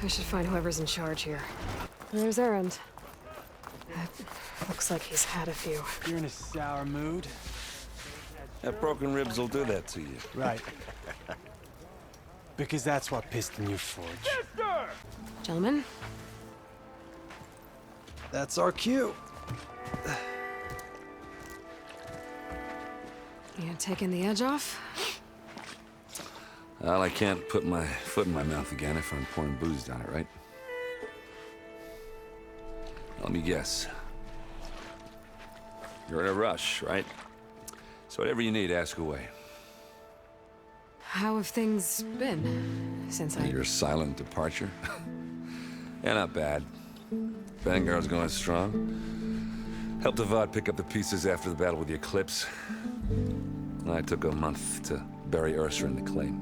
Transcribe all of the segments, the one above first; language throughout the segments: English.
I should find whoever's in charge here. There's Errand. Looks like he's had a few. You're in a sour mood. That broken ribs will do that to you. Right. Because that's what piston you forge. Gentlemen? That's our cue. You taking the edge off? Well, I can't put my foot in my mouth again if I'm pouring booze down it, right? Let me guess. You're in a rush, right? So whatever you need, ask away. How have things been since Your silent departure? Yeah, not bad. Vanguard's going strong. Helped Avad pick up the pieces after the battle with the Eclipse. I took a month to bury Ursa in the claim.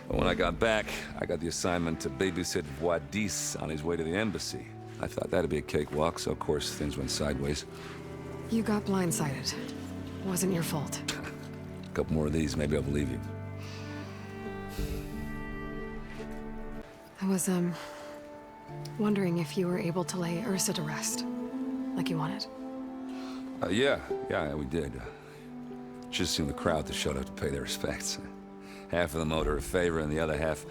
But when I got back, I got the assignment to babysit Vuadis on his way to the embassy. I thought that'd be a cakewalk, so of course things went sideways. You got blindsided. Wasn't your fault. A couple more of these, maybe I'll believe you. I was, wondering if you were able to lay Ursa to rest, like you wanted. Yeah, we did. Just seemed the crowd that showed up to pay their respects. Half of them owed her a favor, and the other half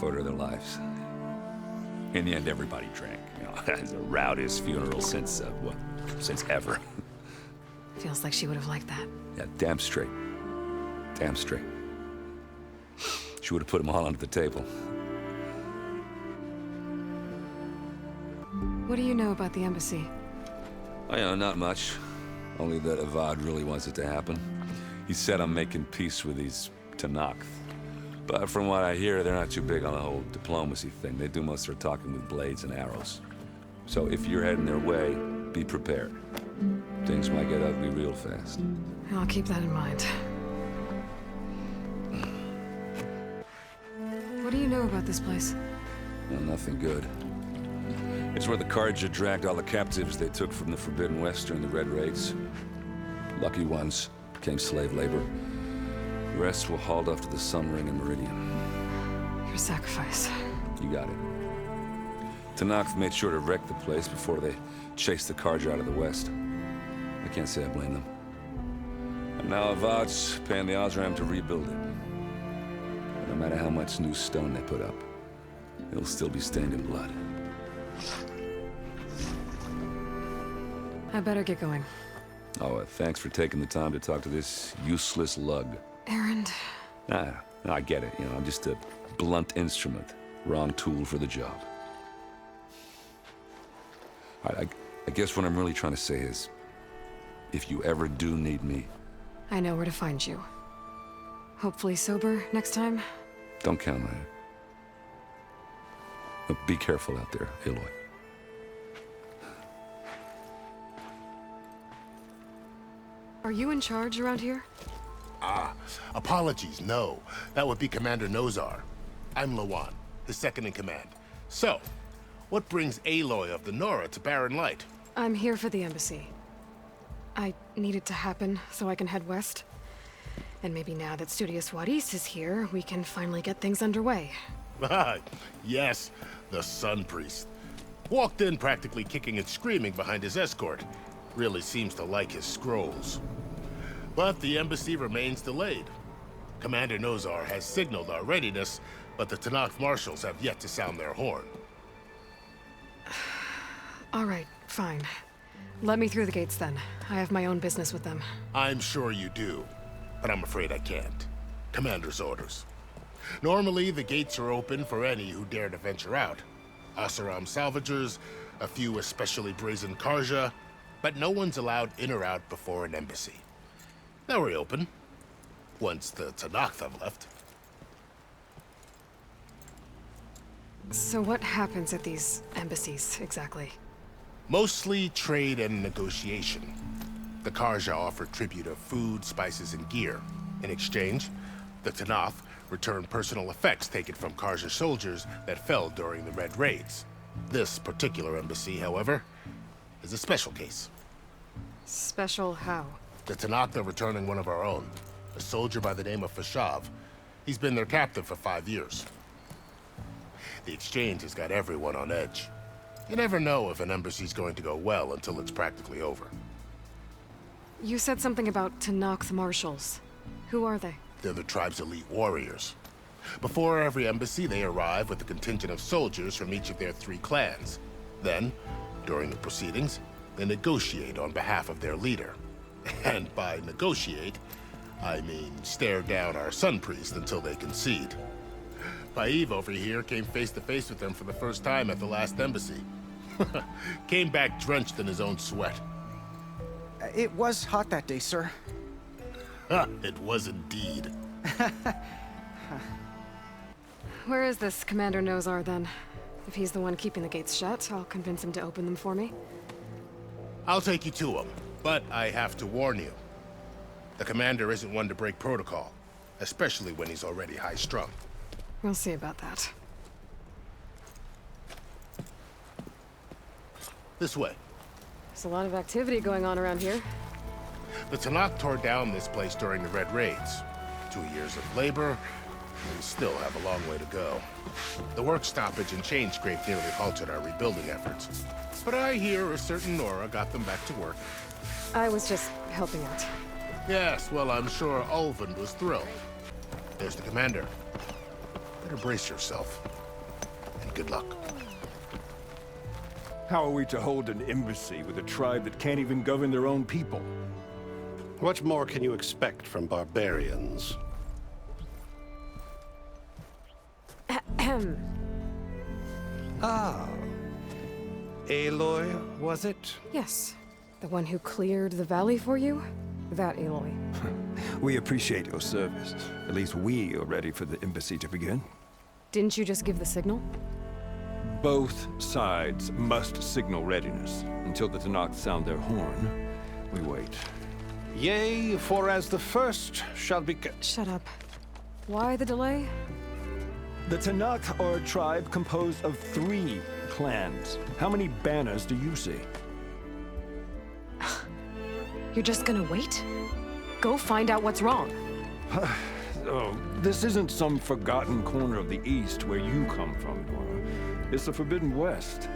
owed her their lives. In the end, everybody drank. You know, it's the rowdiest funeral since ever. Feels like she would have liked that. Yeah, damn straight. Damn straight. She would have put them all under the table. What do you know about the embassy? Oh, not much. Only that Avad really wants it to happen. He said I'm making peace with these Tenakth. But from what I hear, they're not too big on the whole diplomacy thing. They do most of their talking with blades and arrows. So if you're heading their way, be prepared. Things might get ugly real fast. I'll keep that in mind. What do you know about this place? Well, nothing good. It's where the Carja dragged all the captives they took from the Forbidden West during the Red Raids. Lucky ones became slave labor. The rest were hauled off to the Sun Ring and Meridian. Your sacrifice. You got it. Tenakth made sure to wreck the place before they chased the Carja out of the West. I can't say I blame them. And now Avad's paying the Osram to rebuild it. No matter how much new stone they put up, it'll still be stained in blood. I better get going. Oh, thanks for taking the time to talk to this useless lug. Errand. I get it. I'm just a blunt instrument. Wrong tool for the job. All right, I guess what I'm really trying to say is, if you ever do need me... I know where to find you. Hopefully sober next time. Don't count on it. But be careful out there, Aloy. Are you in charge around here? Apologies, no. That would be Commander Nozar. I'm Lawan, his second in command. So, what brings Aloy of the Nora to Barren Light? I'm here for the embassy. I need it to happen so I can head west. And maybe now that Studious Vuadis is here, we can finally get things underway. Yes, the Sun Priest. Walked in practically kicking and screaming behind his escort. Really seems to like his scrolls. But the embassy remains delayed. Commander Nozar has signaled our readiness, but the Tenakth marshals have yet to sound their horn. All right, fine. Let me through the gates then. I have my own business with them. I'm sure you do, but I'm afraid I can't. Commander's orders. Normally, the gates are open for any who dare to venture out. Oseram salvagers, a few especially brazen Carja, but no one's allowed in or out before an embassy. They'll reopen, once the Tenakth have left. So what happens at these embassies, exactly? Mostly trade and negotiation. The Carja offer tribute of food, spices, and gear. In exchange, the Tenakth return personal effects taken from Carja soldiers that fell during the Red Raids. This particular embassy, however, is a special case. Special how? The Tenakth are returning one of our own, a soldier by the name of Fashav. He's been their captive for 5 years. The exchange has got everyone on edge. You never know if an embassy's going to go well until it's practically over. You said something about Tenakth marshals. Who are they? They're the tribe's elite warriors. Before every embassy, they arrive with a contingent of soldiers from each of their 3 clans. Then, during the proceedings, they negotiate on behalf of their leader. And by negotiate, I mean stare down our sun priest until they concede. Paeve over here came face to face with them for the first time at the last embassy. Came back drenched in his own sweat. It was hot that day, sir. It was indeed. Where is this Commander Nozar, then? If he's the one keeping the gates shut, I'll convince him to open them for me. I'll take you to him, but I have to warn you. The commander isn't one to break protocol, especially when he's already high-strung. We'll see about that. This way. There's a lot of activity going on around here. The Tenakth tore down this place during the Red Raids. 2 years of labor, we still have a long way to go. The work stoppage and chain scrape nearly halted our rebuilding efforts. But I hear a certain Nora got them back to work. I was just helping out. Yes, well, I'm sure Ulvund was thrilled. There's the commander. Better brace yourself. And good luck. How are we to hold an embassy with a tribe that can't even govern their own people? What more can you expect from barbarians? Ah. Aloy, was it? Yes. The one who cleared the valley for you? That Aloy. We appreciate your service. At least we are ready for the embassy to begin. Didn't you just give the signal? Both sides must signal readiness. Until the Tenakth sound their horn, we wait. Yea, for as the first shall be... Shut up. Why the delay? The Tenakth are a tribe composed of 3 clans. How many banners do you see? You're just gonna wait? Go find out what's wrong. Oh, this isn't some forgotten corner of the East where you come from, Nora. It's the Forbidden West.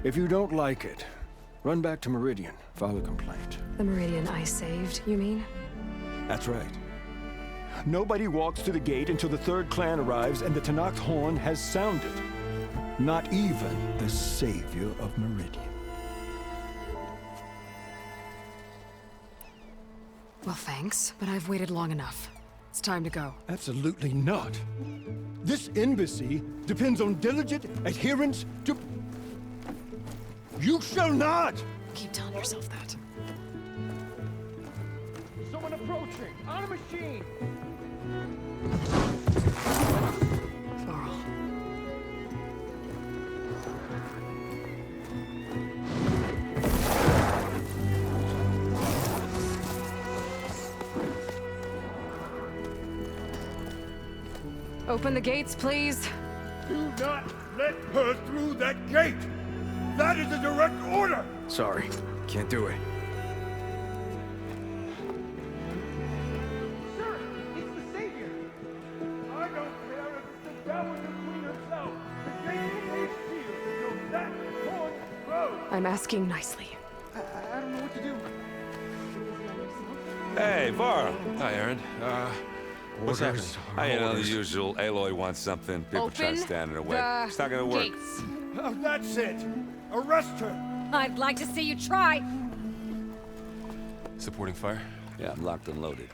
If you don't like it, run back to Meridian, file a complaint. The Meridian I saved, you mean? That's right. Nobody walks to the gate until the 3rd clan arrives and the Tenakth horn has sounded. Not even the savior of Meridian. Well, thanks, but I've waited long enough. It's time to go. Absolutely not. This embassy depends on diligent adherence to... You shall not! Keep telling yourself that. Someone approaching! On a machine! Varl. Open the gates, please. Do not let her through that gate! That is a direct order! Sorry, can't do it. Sir, it's the savior! I don't care if it's the Dowager Queen herself! The gate remains sealed until that horn blows! I'm asking nicely. I don't know what to do. Hey, Varl. Hi, Errand. What's happening? You know, the usual. Aloy wants something. People try to stand in her way. It's not gonna work. Gates. Oh, that's it! Arrest her! I'd like to see you try. Supporting fire? Yeah, I'm locked and loaded.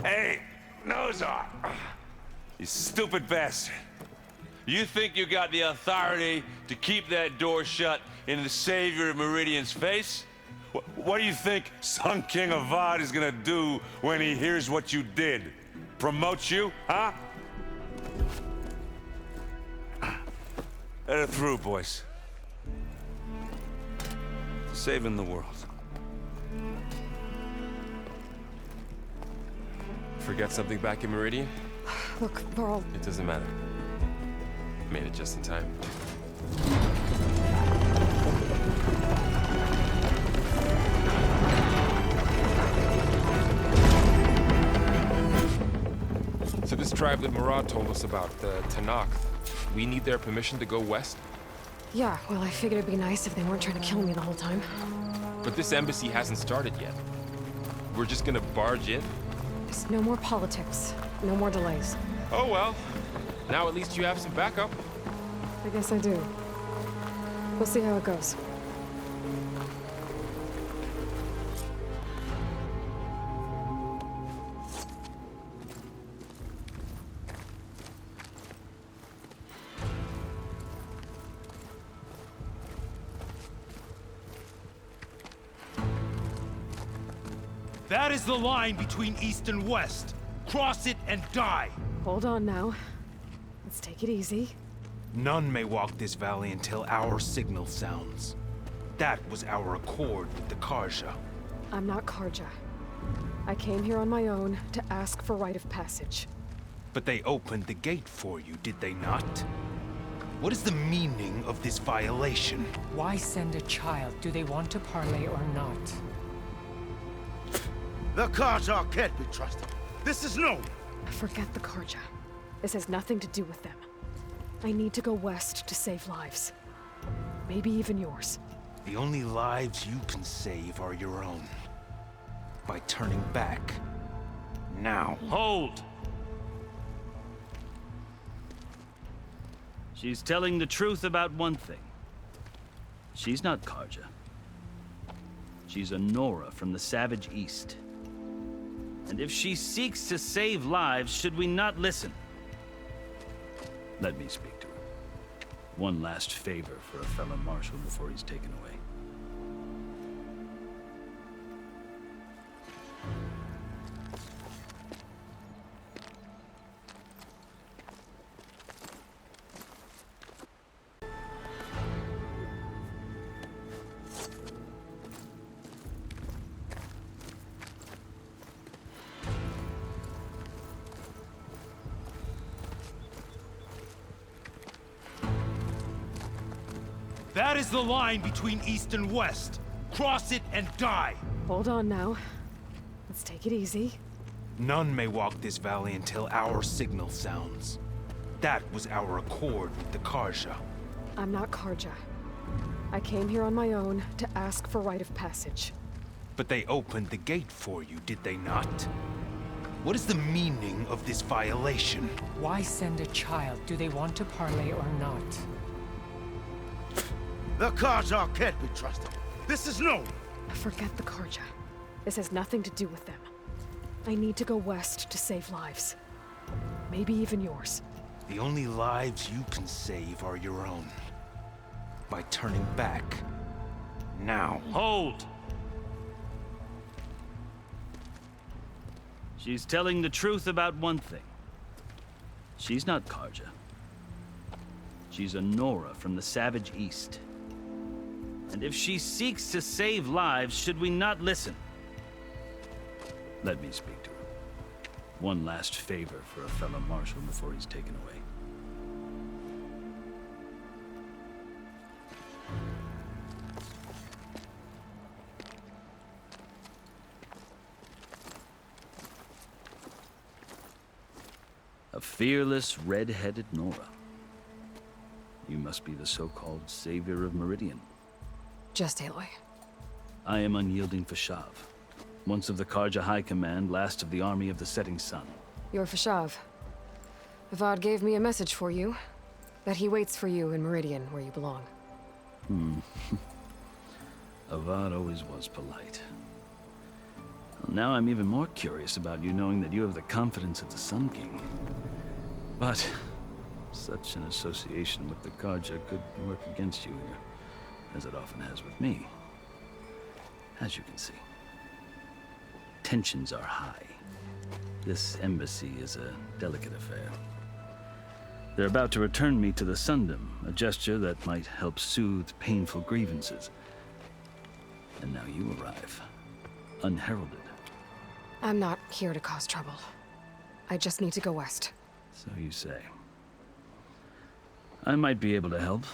Hey, Nozar! You stupid bastard. You think you got the authority to keep that door shut in the savior of Meridian's face? What do you think Sun King of Vad is gonna do when he hears what you did? Promote you, huh? Let her through, boys. Saving the world. Forget something back in Meridian? Look, Varl, It doesn't matter. Made it just in time. So this tribe that Murad told us about, the Tanakh. We need their permission to go west? Yeah, well, I figured it'd be nice if they weren't trying to kill me the whole time. But this embassy hasn't started yet. We're just gonna barge in? Just no more politics. No more delays. Oh well. Now at least you have some backup. I guess I do. We'll see how it goes. That is the line between East and West. Cross it and die. Hold on now. Let's take it easy. None may walk this valley until our signal sounds. That was our accord with the Karja. I'm not Karja. I came here on my own to ask for rite of passage. But they opened the gate for you, did they not? What is the meaning of this violation? Why send a child? Do they want to parley or not? The Karja can't be trusted. This is known. Forget the Karja. This has nothing to do with them. I need to go west to save lives. Maybe even yours. The only lives you can save are your own. By turning back. Now. Hold! She's telling the truth about one thing. She's not Karja. She's a Nora from the Savage East. And if she seeks to save lives, should we not listen? Let me speak to her. One last favor for a fellow Marshal before he's taken away. That is the line between East and West. Cross it and die. Hold on now. Let's take it easy. None may walk this valley until our signal sounds. That was our accord with the Karja. I'm not Karja. I came here on my own to ask for rite of passage. But they opened the gate for you, did they not? What is the meaning of this violation? Why send a child? Do they want to parley or not? The Karja can't be trusted. This is known. Forget the Karja. This has nothing to do with them. I need to go west to save lives. Maybe even yours. The only lives you can save are your own. By turning back. Now. Hold! She's telling the truth about one thing. She's not Karja. She's a Nora from the Savage East. And if she seeks to save lives, should we not listen? Let me speak to her. One last favor for a fellow Marshal before he's taken away. A fearless, red-headed Nora. You must be the so-called savior of Meridian. Just Aloy. I am Unyielding Fashav, once of the Karja High Command, last of the army of the Setting Sun. You're Fashav. Avad gave me a message for you. That he waits for you in Meridian, where you belong. Avad always was polite. Well, now I'm even more curious about you knowing that you have the confidence of the Sun King. But such an association with the Karja could work against you here, as it often has with me. As you can see, tensions are high. This embassy is a delicate affair. They're about to return me to the Sundom, a gesture that might help soothe painful grievances. And now you arrive, unheralded. I'm not here to cause trouble. I just need to go west. So you say. I might be able to help,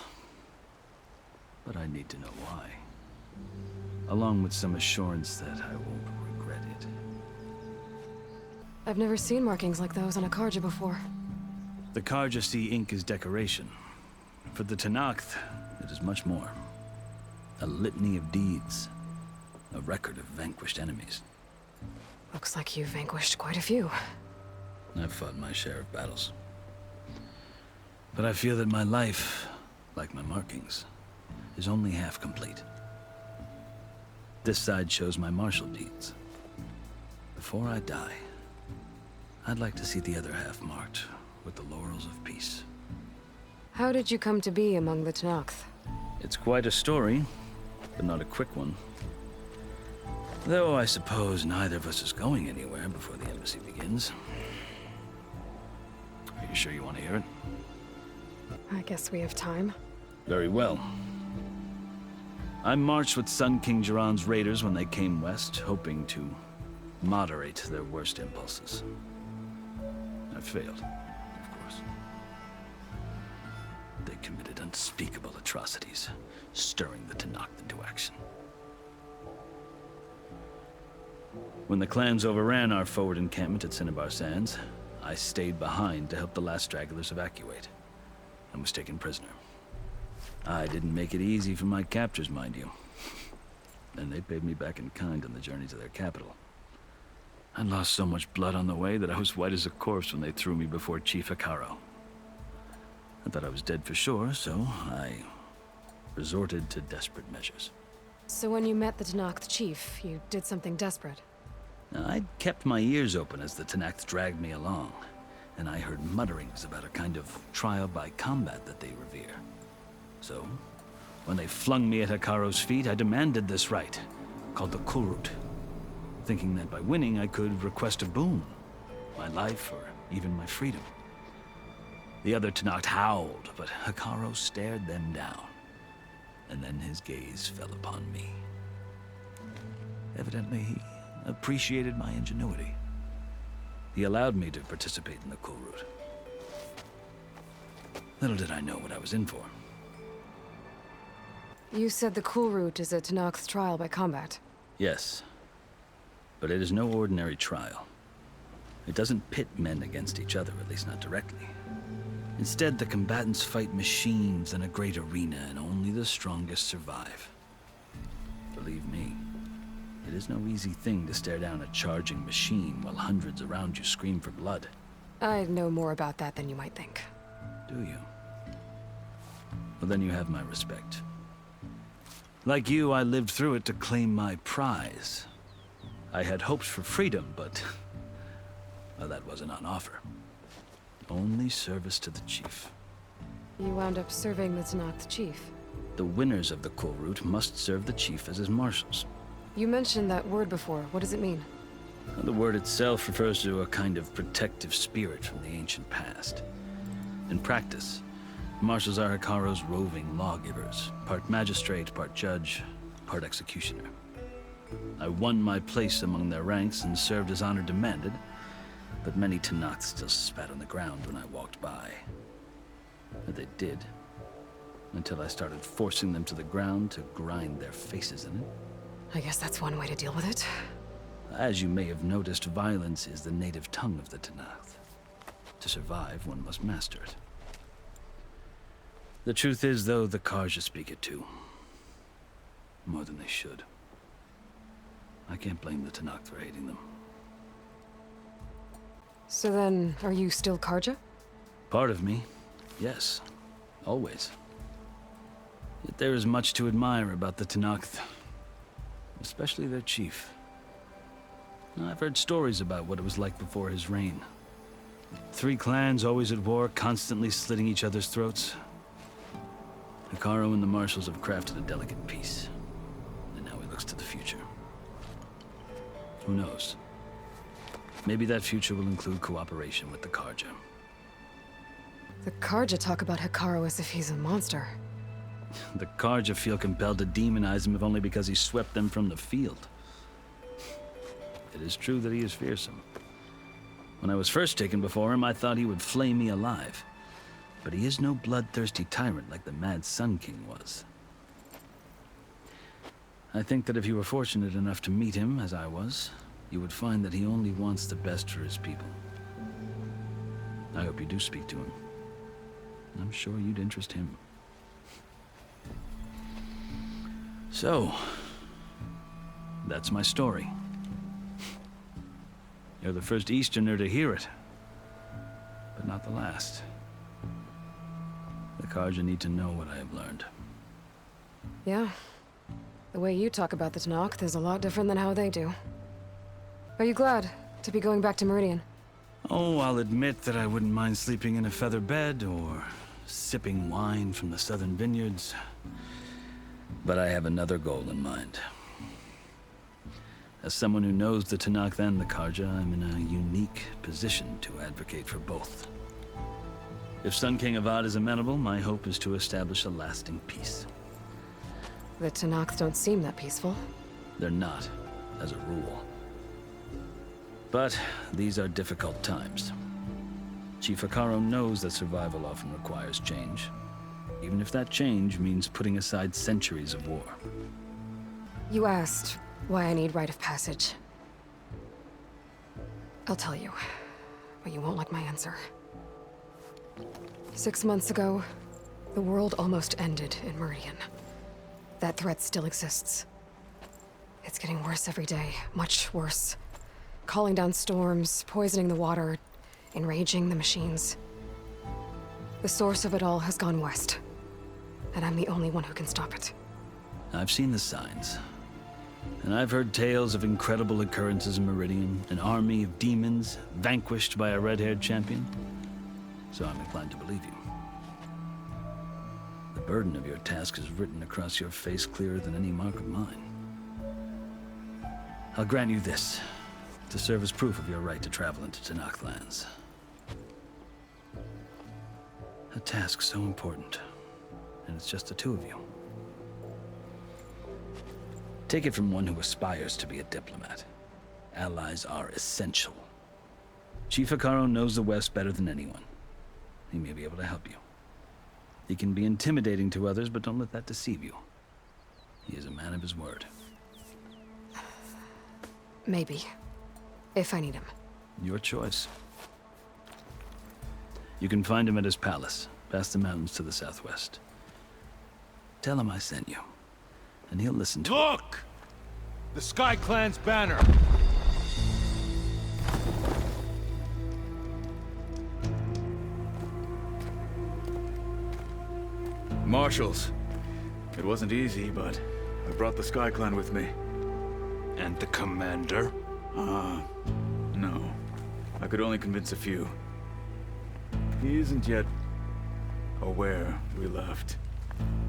but I need to know why. Along with some assurance that I won't regret it. I've never seen markings like those on a Karja before. The Karja see ink as decoration. For the Tenakth, it is much more. A litany of deeds. A record of vanquished enemies. Looks like you've vanquished quite a few. I've fought my share of battles. But I feel that my life, like my markings, is only half complete. This side shows my martial deeds. Before I die, I'd like to see the other half marked with the laurels of peace. How did you come to be among the Tenakth? It's quite a story, but not a quick one. Though I suppose neither of us is going anywhere before the embassy begins. Are you sure you want to hear it? I guess we have time. Very well. I marched with Sun King Jiran's raiders when they came west, hoping to moderate their worst impulses. I failed, of course. They committed unspeakable atrocities, stirring the Tenakth into action. When the clans overran our forward encampment at Cinnabar Sands, I stayed behind to help the last stragglers evacuate, and was taken prisoner. I didn't make it easy for my captors, mind you. And they paid me back in kind on the journey to their capital. I lost so much blood on the way that I was white as a corpse when they threw me before Chief Hekarro. I thought I was dead for sure, so I resorted to desperate measures. So when you met the Tenakth chief, you did something desperate? I'd kept my ears open as the Tenakth dragged me along, and I heard mutterings about a kind of trial by combat that they revere. So, when they flung me at Hekarro's feet, I demanded this right, called the Kulrut, thinking that by winning I could request a boon, my life or even my freedom. The other Tenakth howled, but Hekarro stared them down, and then his gaze fell upon me. Evidently, he appreciated my ingenuity. He allowed me to participate in the Kulrut. Little did I know what I was in for. You said the Kulrut is a Tenakth trial by combat. Yes, but it is no ordinary trial. It doesn't pit men against each other, at least not directly. Instead, the combatants fight machines in a great arena, and only the strongest survive. Believe me, it is no easy thing to stare down a charging machine while hundreds around you scream for blood. I know more about that than you might think. Do you? Well, then you have my respect. Like you, I lived through it to claim my prize. I had hopes for freedom, but well, that wasn't on offer. Only service to the chief. You wound up serving the Tenakth chief. The winners of the Kulrut must serve the chief as his marshals. You mentioned that word before. What does it mean? The word itself refers to a kind of protective spirit from the ancient past. In practice, marshals are Hekarro's roving lawgivers, part magistrate, part judge, part executioner. I won my place among their ranks and served as honor demanded, but many Tenakth still spat on the ground when I walked by. But they did, until I started forcing them to the ground to grind their faces in it. I guess that's one way to deal with it. As you may have noticed, violence is the native tongue of the Tenakth. To survive, one must master it. The truth is, though, the Karja speak it too. More than they should. I can't blame the Tenakth for hating them. So then, are you still Karja? Part of me, yes. Always. Yet there is much to admire about the Tenakth. Especially their chief. I've heard stories about what it was like before his reign. 3 clans always at war, constantly slitting each other's throats. Hekarro and the marshals have crafted a delicate peace. And now he looks to the future. Who knows? Maybe that future will include cooperation with the Karja. The Karja talk about Hekarro as if he's a monster. The Karja feel compelled to demonize him if only because he swept them from the field. It is true that he is fearsome. When I was first taken before him, I thought he would flay me alive. But he is no bloodthirsty tyrant like the Mad Sun King was. I think that if you were fortunate enough to meet him, as I was, you would find that he only wants the best for his people. I hope you do speak to him. I'm sure you'd interest him. So, that's my story. You're the first Easterner to hear it, but not the last. The Karja need to know what I have learned. Yeah. The way you talk about the Tanakh is a lot different than how they do. Are you glad to be going back to Meridian? Oh, I'll admit that I wouldn't mind sleeping in a feather bed or sipping wine from the southern vineyards. But I have another goal in mind. As someone who knows the Tanakh and the Karja, I'm in a unique position to advocate for both. If Sun King Avad is amenable, my hope is to establish a lasting peace. The Tanakh don't seem that peaceful. They're not, as a rule. But these are difficult times. Chief Akaro knows that survival often requires change, even if that change means putting aside centuries of war. You asked why I need rite of passage. I'll tell you, but you won't like my answer. 6 months ago, the world almost ended in Meridian. That threat still exists. It's getting worse every day, much worse. Calling down storms, poisoning the water, enraging the machines. The source of it all has gone west, and I'm the only one who can stop it. I've seen the signs. And I've heard tales of incredible occurrences in Meridian, an army of demons vanquished by a red-haired champion. So I'm inclined to believe you. The burden of your task is written across your face clearer than any mark of mine. I'll grant you this, to serve as proof of your right to travel into Tanakh lands. A task so important, and it's just the two of you. Take it from one who aspires to be a diplomat. Allies are essential. Chief Akaro knows the West better than anyone. He may be able to help you. He can be intimidating to others, but don't let that deceive you. He is a man of his word. Maybe. If I need him. Your choice. You can find him at his palace, past the mountains to the southwest. Tell him I sent you, and he'll listen to it. Look! The Sky Clan's banner! Marshals. It wasn't easy, but I brought the Sky Clan with me. And the commander? No. I could only convince a few. He isn't yet aware we left.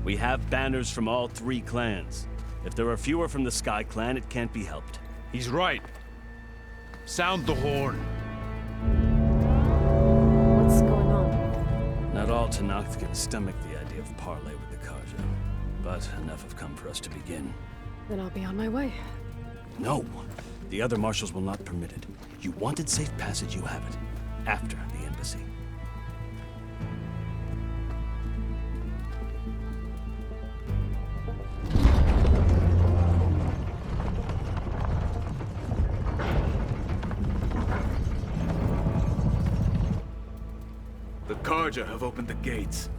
We have banners from all 3 clans. If there are fewer from the Sky Clan, it can't be helped. He's right. Sound the horn. What's going on? Not all Tanakh can stomach the idea of parley with the Karja, but enough have come for us to begin. Then I'll be on my way. No. The other marshals will not permit it. You wanted safe passage, you have it. After the embassy. The Karja have opened the gates.